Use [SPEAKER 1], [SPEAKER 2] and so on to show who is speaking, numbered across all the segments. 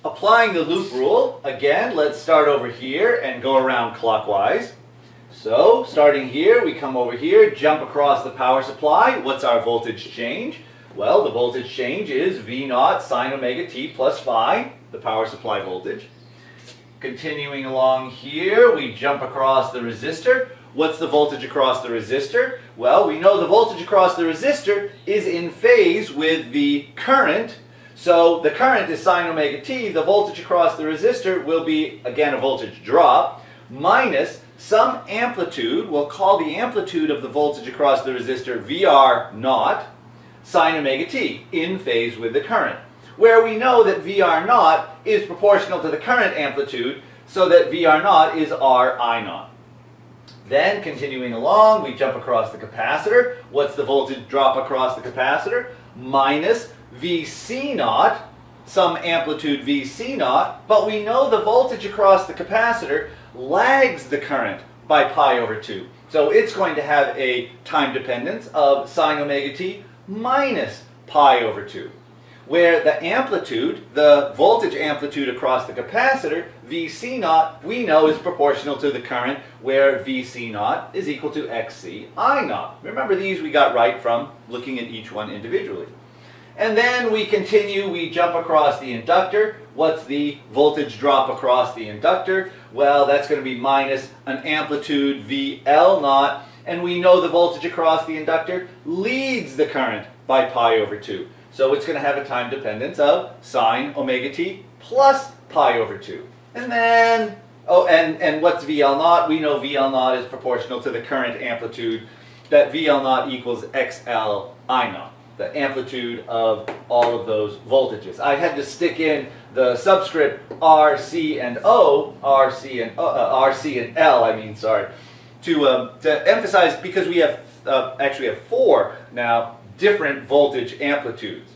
[SPEAKER 1] Applying the loop rule, again, let's start over here and go around clockwise. So, starting here, we come over here, jump across the power supply. What's our voltage change? Well, the voltage change is V0 sine omega t plus phi, the power supply voltage. Continuing along here, we jump across the resistor. What's the voltage across the resistor? Well, we know the voltage across the resistor is in phase with the current. So the current is sine omega t. The voltage across the resistor will be, again, a voltage drop, minus some amplitude. We'll call the amplitude of the voltage across the resistor VR0 sine omega t, in phase with the current, where we know that VR0 is proportional to the current amplitude, so that VR0 is RI0. Then, continuing along, we jump across the capacitor. What's the voltage drop across the capacitor? Minus VC0, some amplitude VC0, but we know the voltage across the capacitor lags the current by pi over 2. So it's going to have a time dependence of sine omega t minus pi over 2. Where the amplitude, the voltage amplitude across the capacitor, VC0, we know is proportional to the current, where VC0 is equal to XC I0. Remember, these we got right from looking at each one individually. And then we continue, we jump across the inductor. What's the voltage drop across the inductor? Well, that's going to be minus an amplitude VL0, and we know the voltage across the inductor leads the current by pi over 2. So it's going to have a time dependence of sine omega t plus pi over 2. And then, and what's VL0? We know VL0 is proportional to the current amplitude, that VL0 equals XL I0. The amplitude of all of those voltages. I had to stick in the subscript R, C, and O, R, C, and L, to emphasize, because we have actually have 4 now different voltage amplitudes.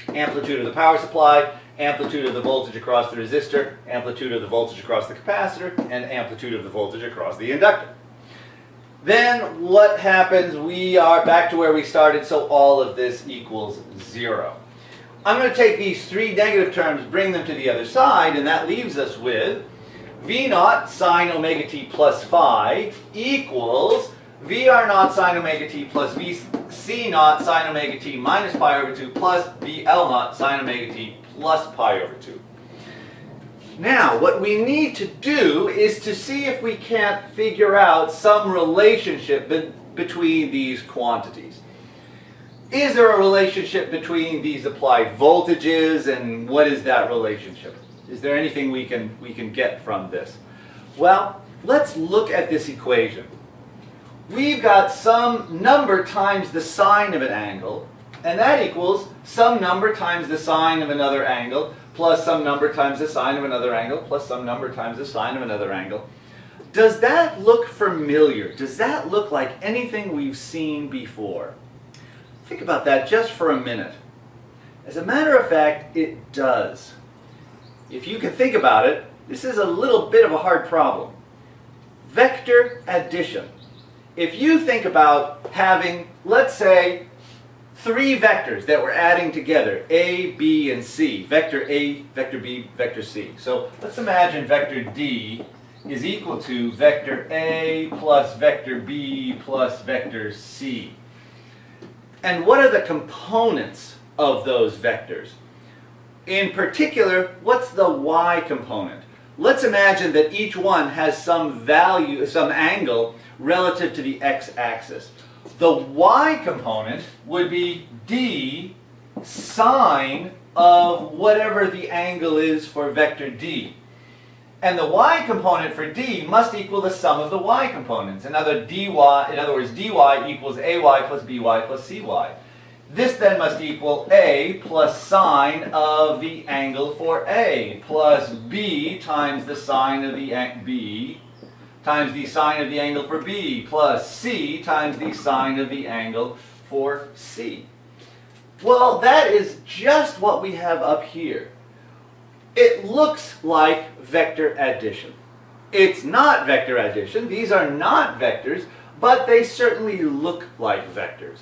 [SPEAKER 1] Amplitude of the power supply, amplitude of the voltage across the resistor, amplitude of the voltage across the capacitor, and amplitude of the voltage across the inductor. Then what happens? We are back to where we started, so all of this equals 0. I'm going to take these 3 negative terms, bring them to the other side, and that leaves us with V0 sine omega t plus phi equals VR0 sine omega t plus VC0 sine omega t minus pi over 2 plus VL0 sine omega t plus pi over 2. Now, what we need to do is to see if we can't figure out some relationship between these quantities. Is there a relationship between these applied voltages, and what is that relationship? Is there anything we can get from this? Well, let's look at this equation. We've got some number times the sine of an angle, and that equals some number times the sine of another angle, plus some number times the sine of another angle, plus some number times the sine of another angle. Does that look familiar? Does that look like anything we've seen before? Think about that just for a minute. As a matter of fact, it does. If you can think about it, this is a little bit of a hard problem. Vector addition. If you think about having, let's say, 3 vectors that we're adding together, A, B, and C. Vector A, vector B, vector C. So let's imagine vector D is equal to vector A plus vector B plus vector C. And what are the components of those vectors? In particular, what's the y component? Let's imagine that each one has some value, some angle relative to the x-axis. The y component would be d sine of whatever the angle is for vector d. And the y component for d must equal the sum of the y components. In other words, dy equals ay plus by plus cy. This then must equal a plus sine of the angle for a plus b times the sine of the b times the sine of the angle for b plus c times the sine of the angle for c. Well, that is just what we have up here. It looks like vector addition. It's not vector addition. These are not vectors, but they certainly look like vectors.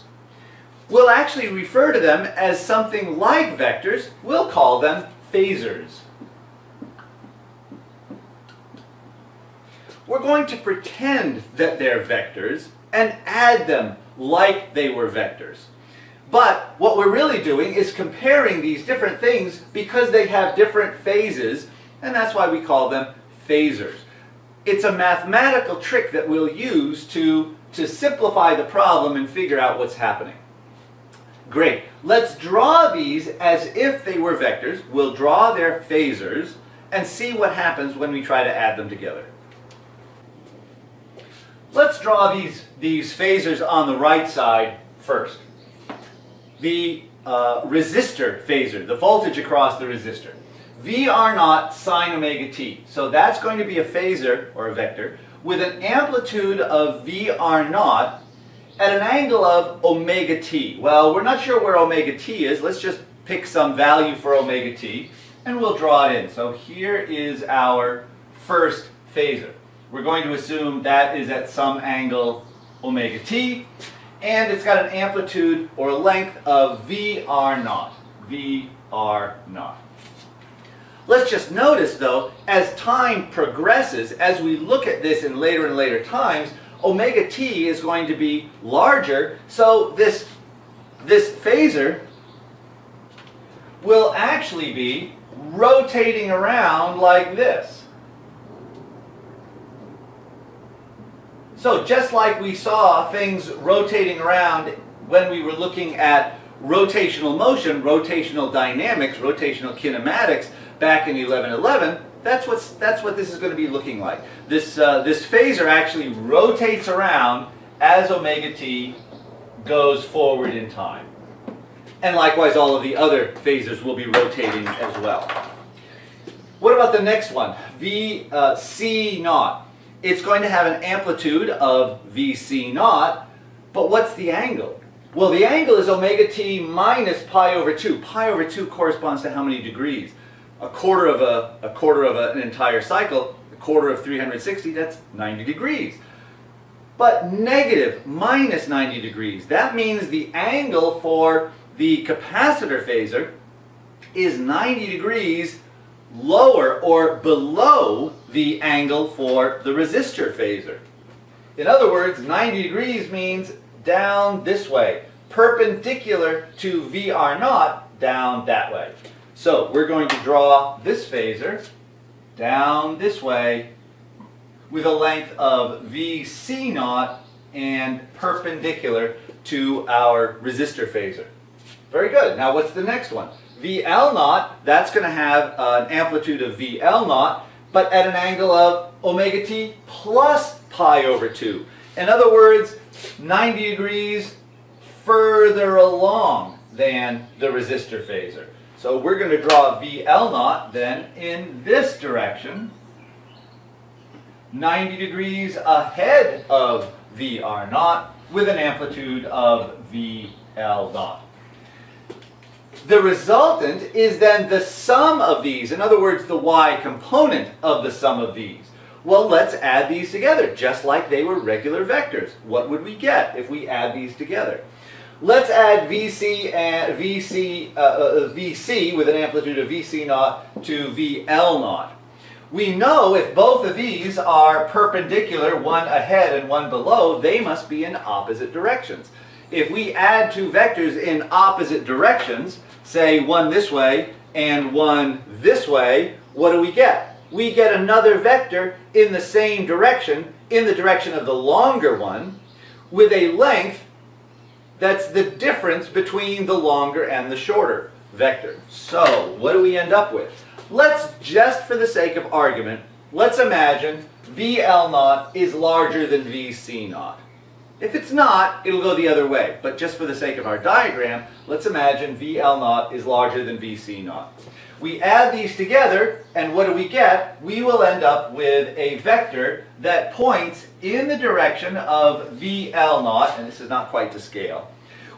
[SPEAKER 1] We'll actually refer to them as something like vectors. We'll call them phasors. we're going to pretend that they're vectors and add them like they were vectors. But what we're really doing is comparing these different things because they have different phases, and that's why we call them phasors. It's a mathematical trick that we'll use to simplify the problem and figure out what's happening. Great. Let's draw these as if they were vectors. We'll draw their phasors and see what happens when we try to add them together. Let's draw these phasors on the right side first. The resistor phasor, the voltage across the resistor. VR0 sine omega t. So that's going to be a phasor, or a vector, with an amplitude of VR0 at an angle of omega t. Well, we're not sure where omega t is. Let's just pick some value for omega t, and we'll draw it in. So here is our first phasor. We're going to assume that is at some angle omega t, and it's got an amplitude or length of VR0. VR0. Let's just notice, though, as time progresses, as we look at this in later and later times, omega t is going to be larger, so this phasor will actually be rotating around like this. So just like we saw things rotating around when we were looking at rotational motion, rotational dynamics, rotational kinematics back in 1111, that's what this is going to be looking like. This phasor actually rotates around as omega t goes forward in time. And likewise, all of the other phasors will be rotating as well. What about the next one? VC0. It's going to have an amplitude of VC0, but what's the angle? Well, the angle is omega t minus pi over 2. Pi over 2 corresponds to how many degrees? A quarter of an entire cycle, a quarter of 360, that's 90 degrees. But negative, minus 90 degrees, that means the angle for the capacitor phasor is 90 degrees lower or below the angle for the resistor phasor. In other words, 90 degrees means down this way, perpendicular to VR0, down that way. So we're going to draw this phasor down this way with a length of VC0 and perpendicular to our resistor phasor. Very good. Now what's the next one? VL0, that's going to have an amplitude of VL0, but at an angle of omega t plus pi over 2. In other words, 90 degrees further along than the resistor phasor. So we're going to draw VL0 then in this direction, 90 degrees ahead of VR0 with an amplitude of VL0. The resultant is then the sum of these, in other words, the y component of the sum of these. Well, let's add these together, just like they were regular vectors. What would we get if we add these together? Let's add VC with an amplitude of VC0 to VL0. We know if both of these are perpendicular, one ahead and one below, they must be in opposite directions. If we add two vectors in opposite directions, say one this way and one this way, what do we get? We get another vector in the same direction, in the direction of the longer one, with a length that's the difference between the longer and the shorter vector. So, what do we end up with? Let's, just for the sake of argument, let's imagine VL0 is larger than VC0. If it's not, it'll go the other way. But just for the sake of our diagram, let's imagine VL0 is larger than VC0. We add these together, and what do we get? We will end up with a vector that points in the direction of VL0, and this is not quite to scale,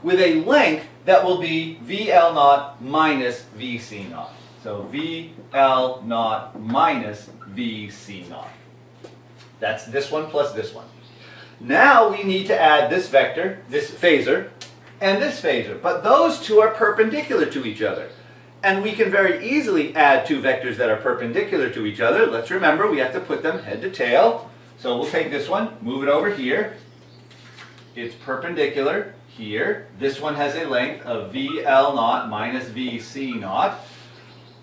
[SPEAKER 1] with a length that will be VL0 minus VC0. So VL0 minus VC0. That's this one plus this one. Now we need to add this vector, this phasor, and this phasor. But those two are perpendicular to each other. And we can very easily add two vectors that are perpendicular to each other. Let's remember, we have to put them head to tail. So we'll take this one, move it over here. It's perpendicular here. This one has a length of VL0 minus VC0.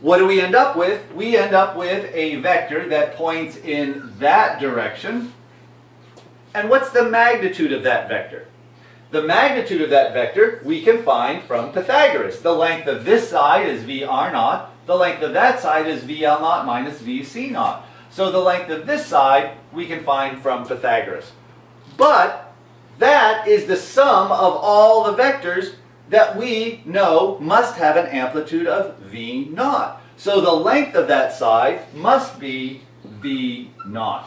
[SPEAKER 1] What do we end up with? We end up with a vector that points in that direction. And what's the magnitude of that vector? The magnitude of that vector we can find from Pythagoras. The length of this side is VR0. The length of that side is VL0 minus VC0. So the length of this side we can find from Pythagoras. But that is the sum of all the vectors that we know must have an amplitude of V0. So the length of that side must be V0.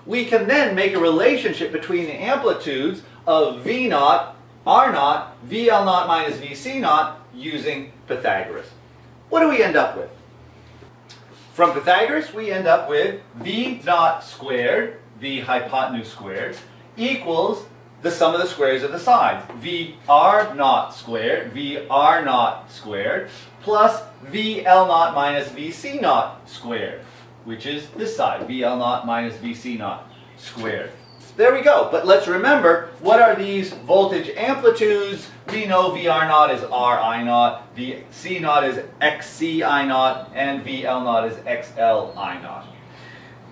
[SPEAKER 1] We can then make a relationship between the amplitudes of V0, R0, VL0 minus VC0 using Pythagoras. What do we end up with? From Pythagoras, we end up with V0 squared, V hypotenuse squared, equals the sum of the squares of the sides. VR0 squared, VR0 squared, plus VL0 minus VC0 squared, which is this side, VL0 minus VC0 squared. There we go. But let's remember, what are these voltage amplitudes? We know VR0 is RI0, VC0 is XCI0, and VL0 is XLI0.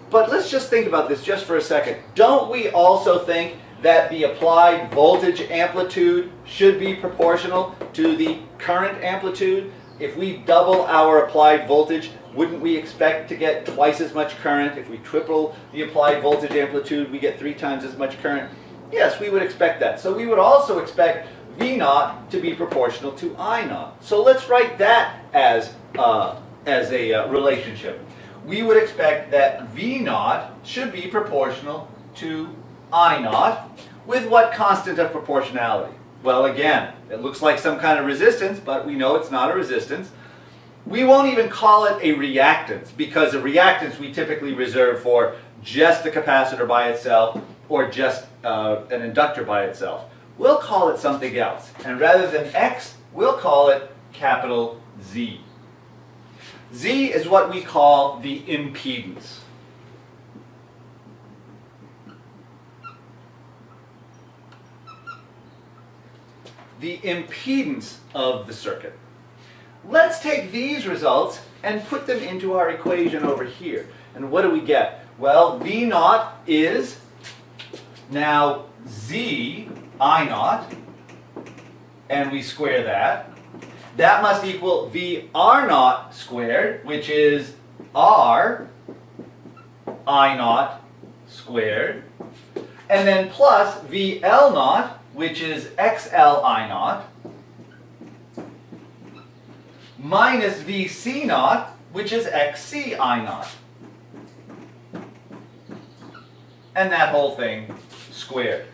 [SPEAKER 1] But let's just think about this just for a second. Don't we also think that the applied voltage amplitude should be proportional to the current amplitude? If we double our applied voltage, wouldn't we expect to get twice as much current? If we triple the applied voltage amplitude, we get 3 times as much current? Yes, we would expect that. So we would also expect V0 to be proportional to I0. So let's write that as a relationship. We would expect that V0 should be proportional to I0 with what constant of proportionality? Well, again, it looks like some kind of resistance, but we know it's not a resistance. We won't even call it a reactance, because a reactance we typically reserve for just the capacitor by itself or just an inductor by itself. We'll call it something else. And rather than X, we'll call it capital Z. Z is what we call the impedance. The impedance of the circuit. Let's take these results and put them into our equation over here. And what do we get? Well, V0 is now Z I0, and we square that. That must equal VR0 squared, which is R I0 squared, and then plus VL0, which is XL I0, minus VC0, which is XC I0. And that whole thing squared.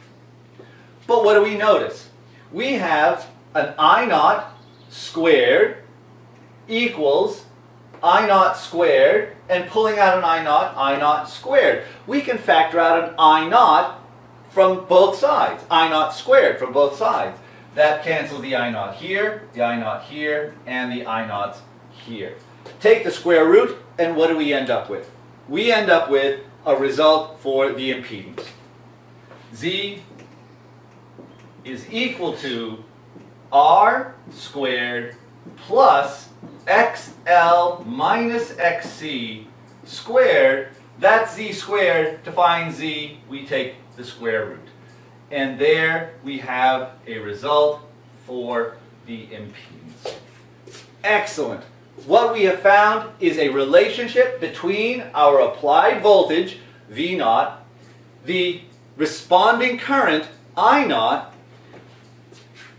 [SPEAKER 1] But what do we notice? We have an I0 squared equals I0 squared, and pulling out an I0, I0 squared. We can factor out an I0 from both sides, I0 squared from both sides. That cancels the I0 here, the I0 here, and the I0s here. Take the square root, and what do we end up with? We end up with a result for the impedance. Z is equal to R squared plus XL minus XC squared. That's Z squared. To find Z, we take the square root. And there we have a result for the impedance. Excellent. What we have found is a relationship between our applied voltage, V0, the responding current, I0.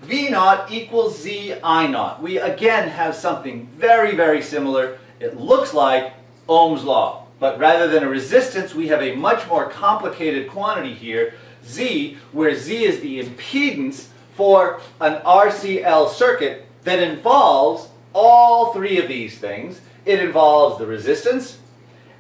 [SPEAKER 1] V0 equals Z I0. We again have something very, very similar. It looks like Ohm's law. But rather than a resistance, we have a much more complicated quantity here, Z, where Z is the impedance for an RCL circuit that involves all 3 of these things. It involves the resistance,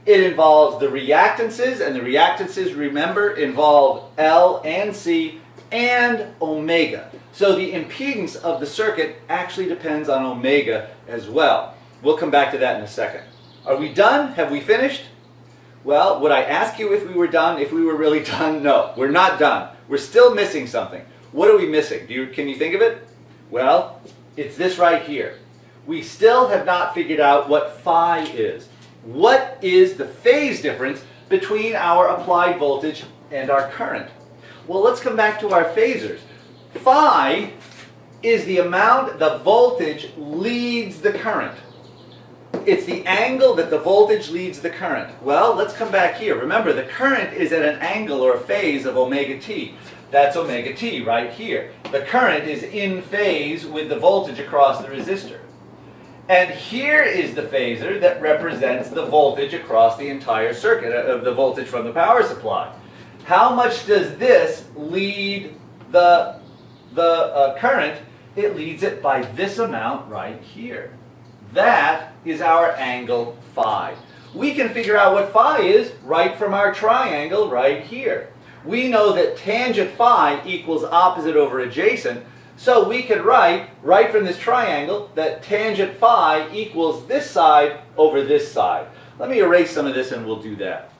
[SPEAKER 1] it involves the reactances, and the reactances, remember, involve L and C and omega. So the impedance of the circuit actually depends on omega as well. We'll come back to that in a second. Are we done? Have we finished? Well, would I ask you if we were done, if we were really done? No, we're not done. We're still missing something. What are we missing? Can you think of it? Well, it's this right here. We still have not figured out what phi is. What is the phase difference between our applied voltage and our current? Well, let's come back to our phasors. Phi is the amount the voltage leads the current. It's the angle that the voltage leads the current. Well, let's come back here. Remember, the current is at an angle or a phase of omega t. That's omega t right here. The current is in phase with the voltage across the resistor. And here is the phasor that represents the voltage across the entire circuit, of the voltage from the power supply. How much does this lead the current? It leads it by this amount right here. That is our angle phi. We can figure out what phi is right from our triangle right here. We know that tangent phi equals opposite over adjacent, so we could write right from this triangle that tangent phi equals this side over this side. Let me erase some of this and we'll do that.